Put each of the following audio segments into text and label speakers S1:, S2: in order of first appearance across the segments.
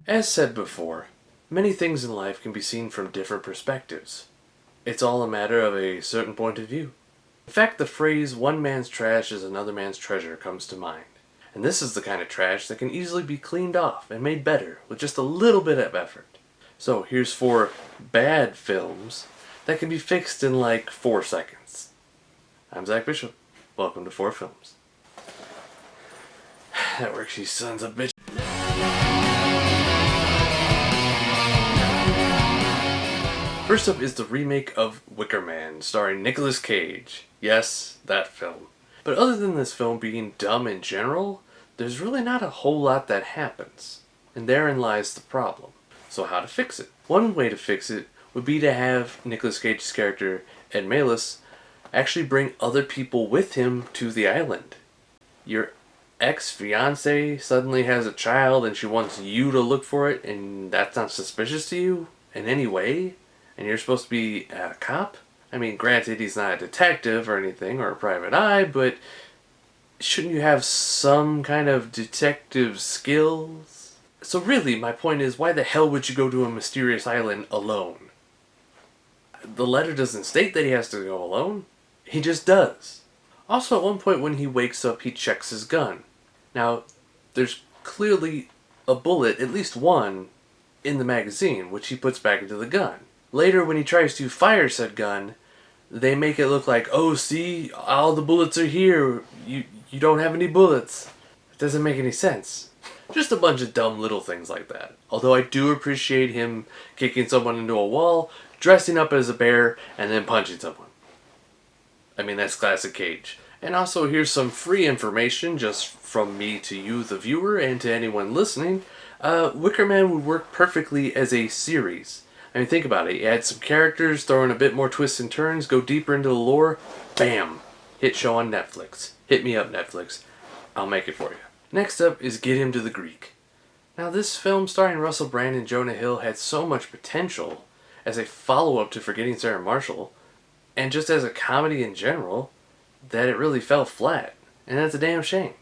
S1: As said before, many things in life can be seen from different perspectives. It's all a matter of a certain point of view. In fact, the phrase, one man's trash is another man's treasure, comes to mind. And this is the kind of trash that can easily be cleaned off and made better with just a little bit of effort. So here's 4 bad films that can be fixed in like 4 seconds. I'm Zack Bishop. Welcome to 4 Films. That works, you sons of bitches. First up is the remake of Wicker Man, starring Nicolas Cage. Yes, that film. But other than this film being dumb in general, there's really not a whole lot that happens. And therein lies the problem. So how to fix it? One way to fix it would be to have Nicolas Cage's character, Ed Malis, actually bring other people with him to the island. Your ex-fiancée suddenly has a child and she wants you to look for it, and that's not suspicious to you in any way? And you're supposed to be a cop? I mean, granted, he's not a detective or anything, or a private eye, but shouldn't you have some kind of detective skills? So really, my point is, why the hell would you go to a mysterious island alone? The letter doesn't state that he has to go alone. He just does. Also, at one point when he wakes up, he checks his gun. Now, there's clearly a bullet, at least one, in the magazine, which he puts back into the gun. Later, when he tries to fire said gun, they make it look like, oh, see, all the bullets are here. You don't have any bullets. It doesn't make any sense. Just a bunch of dumb little things like that. Although I do appreciate him kicking someone into a wall, dressing up as a bear, and then punching someone. I mean, that's classic Cage. And also, here's some free information just from me to you, the viewer, and to anyone listening. Wicker Man would work perfectly as a series. I mean, think about it. You add some characters, throw in a bit more twists and turns, go deeper into the lore, bam! Hit show on Netflix. Hit me up, Netflix. I'll make it for you. Next up is Get Him to the Greek. Now, this film starring Russell Brand and Jonah Hill had so much potential as a follow-up to Forgetting Sarah Marshall, and just as a comedy in general, that it really fell flat. And that's a damn shame.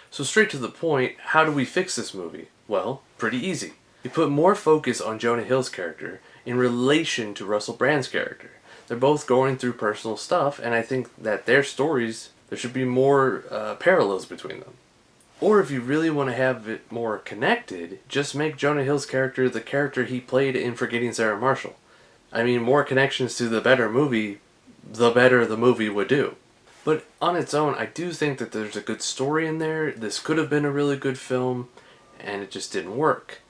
S1: So straight to the point, how do we fix this movie? Well, pretty easy. You put more focus on Jonah Hill's character in relation to Russell Brand's character. They're both going through personal stuff, and I think that their stories, there should be more parallels between them. Or if you really want to have it more connected, just make Jonah Hill's character the character he played in Forgetting Sarah Marshall. I mean, more connections to the better the movie would do. But on its own, I do think that there's a good story in there. This could have been a really good film, and it just didn't work.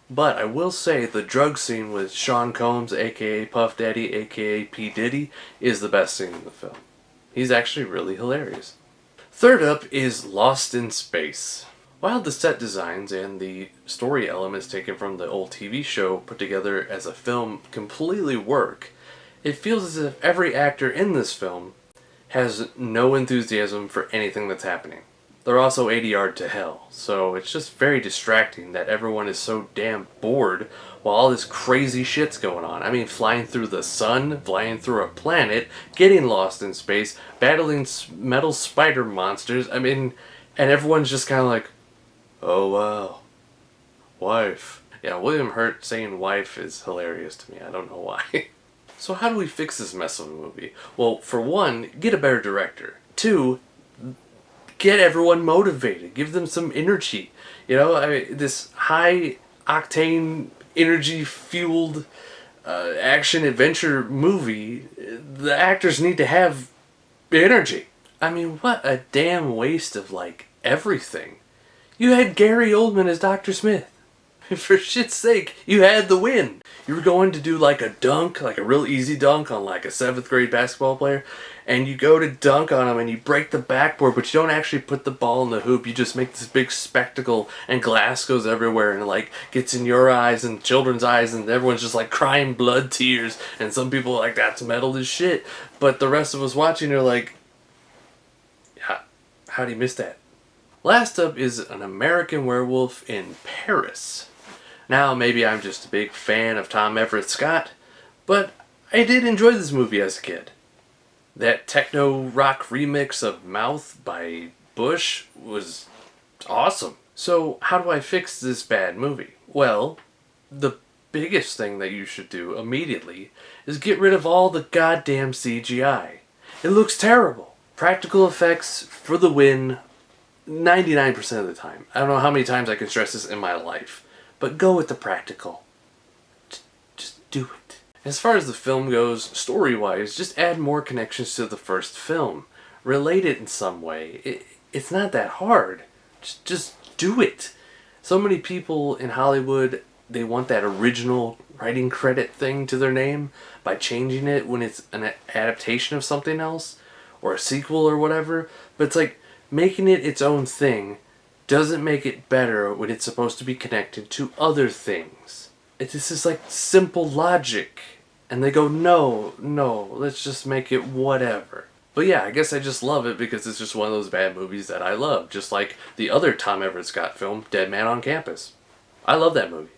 S1: But I will say the drug scene with Sean Combs, aka Puff Daddy, aka P. Diddy, is the best scene in the film. He's actually really hilarious. Third up is Lost in Space. While the set designs and the story elements taken from the old TV show put together as a film completely work, it feels as if every actor in this film has no enthusiasm for anything that's happening. They're also 80 yard to hell, so it's just very distracting that everyone is so damn bored while all this crazy shit's going on. I mean, flying through the sun, flying through a planet, getting lost in space, battling metal spider monsters, I mean, and everyone's just kind of like, oh wow, wife. Yeah, William Hurt saying wife is hilarious to me, I don't know why. So how do we fix this mess of a movie? Well, for one, get a better director. 2, get everyone motivated. Give them some energy. You know, this high-octane, energy-fueled action-adventure movie, the actors need to have energy. I mean, what a damn waste of, like, everything. You had Gary Oldman as Dr. Smith. For shit's sake, you had the win. You were going to do like a dunk, like a real easy dunk on like a 7th grade basketball player, and you go to dunk on him and you break the backboard, but you don't actually put the ball in the hoop. You just make this big spectacle and glass goes everywhere and it like gets in your eyes and children's eyes and everyone's just like crying blood tears, and some people are like, that's metal as shit. But the rest of us watching are like, how'd he miss that? Last up is An American Werewolf in Paris. Now, maybe I'm just a big fan of Tom Everett Scott, but I did enjoy this movie as a kid. That techno rock remix of Mouth by Bush was awesome. So, how do I fix this bad movie? Well, the biggest thing that you should do immediately is get rid of all the goddamn CGI. It looks terrible. Practical effects for the win 99% of the time. I don't know how many times I can stress this in my life, but go with the practical. Just do it. As far as the film goes, story-wise, just add more connections to the first film. Relate it in some way. It's not that hard. Just do it. So many people in Hollywood, they want that original writing credit thing to their name by changing it when it's an adaptation of something else or a sequel or whatever. But it's like making it its own thing doesn't make it better when it's supposed to be connected to other things. This is like simple logic. And they go, no, let's just make it whatever. But yeah, I guess I just love it because it's just one of those bad movies that I love. Just like the other Tom Everett Scott film, Dead Man on Campus. I love that movie.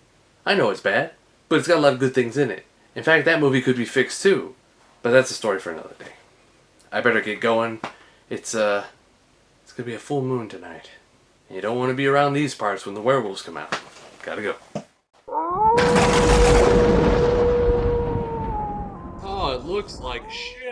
S1: I know it's bad, but it's got a lot of good things in it. In fact, that movie could be fixed too. But that's a story for another day. I better get going. It's gonna be a full moon tonight. And you don't want to be around these parts when the werewolves come out. Gotta go. Oh, it looks like shit.